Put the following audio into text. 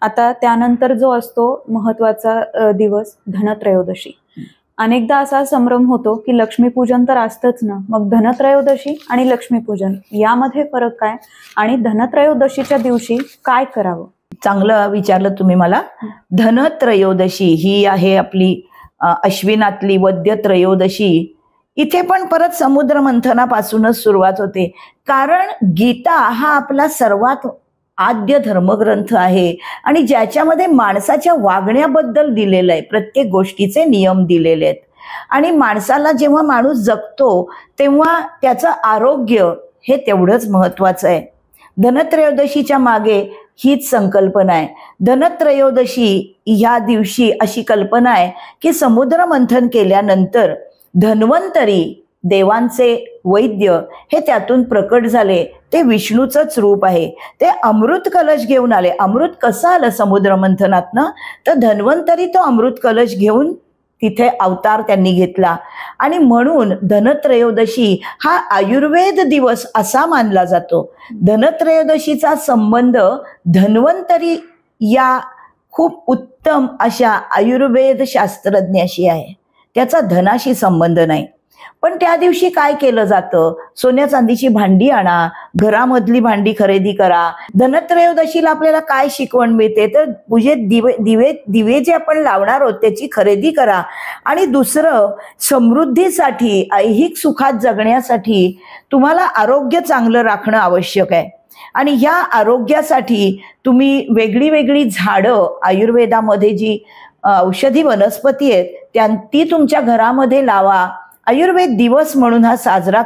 आता त्यानंतर जो असतो महत्वाचा दिवस धनत्रयोदशी. अनेकदा असा संभ्रम होतो की लक्ष्मीपूजन तर असतंच ना, मग धनत्रयोदशी आणि लक्ष्मीपूजन यामध्ये फरक काय आणि धनत्रयोदशीच्या दिवशी काय करावं? चांगलं विचारलं तुम्ही मला. धनत्रयोदशी ही आहे आपली अश्विनातली वद्य त्रयोदशी. इथे पण परत समुद्र मंथनापासूनच सुरुवात होते, कारण गीता हा आपला सर्वात आद्य धर्मग्रंथ आहे आणि ज्याच्यामध्ये माणसाच्या वागण्याबद्दल दिलेलं आहे, प्रत्येक गोष्टीचे नियम दिलेले आहेत. आणि माणसाला जेव्हा माणूस जगतो तेव्हा त्याचं आरोग्य हे तेवढंच महत्वाचं आहे. धनत्रयोदशीच्या मागे हीच संकल्पना आहे. धनत्रयोदशी या दिवशी अशी कल्पना आहे की समुद्र मंथन केल्यानंतर धन्वंतरी देवांचे वैद्य हे त्यातून प्रकट झाले. ते विष्णूचंच रूप आहे. ते अमृत कलश घेऊन आले. अमृत कसं आलं समुद्र मंथनातनं? तर धन्वंतरी तो अमृत कलश घेऊन तिथे अवतार त्यांनी घेतला आणि म्हणून धनत्रयोदशी हा आयुर्वेद दिवस असा मानला जातो. धनत्रयोदशीचा संबंध धन्वंतरी या खूप उत्तम अशा आयुर्वेद शास्त्रज्ञाशी आहे. त्याचा धनाशी संबंध नाही. पण त्या दिवशी काय केलं जातं? सोन्या चांदीची भांडी आणा, घरामधली भांडी खरेदी करा. धनत्रयोदशीला आपल्याला काय शिकवण मिळते? तर पूजेत दिवे जे आपण लावणार आहोत त्याची खरेदी करा. आणि दुसरं, समृद्धीसाठी, ऐहिक सुखात जगण्यासाठी तुम्हाला आरोग्य चांगलं राखणं आवश्यक आहे. आणि ह्या आरोग्यासाठी तुम्ही वेगळी वेगळी झाडं, आयुर्वेदामध्ये जी औषधी वनस्पती आहेत ती तुमच्या घरामध्ये लावा. आयुर्वेद दिवस म्हणून हा साजरा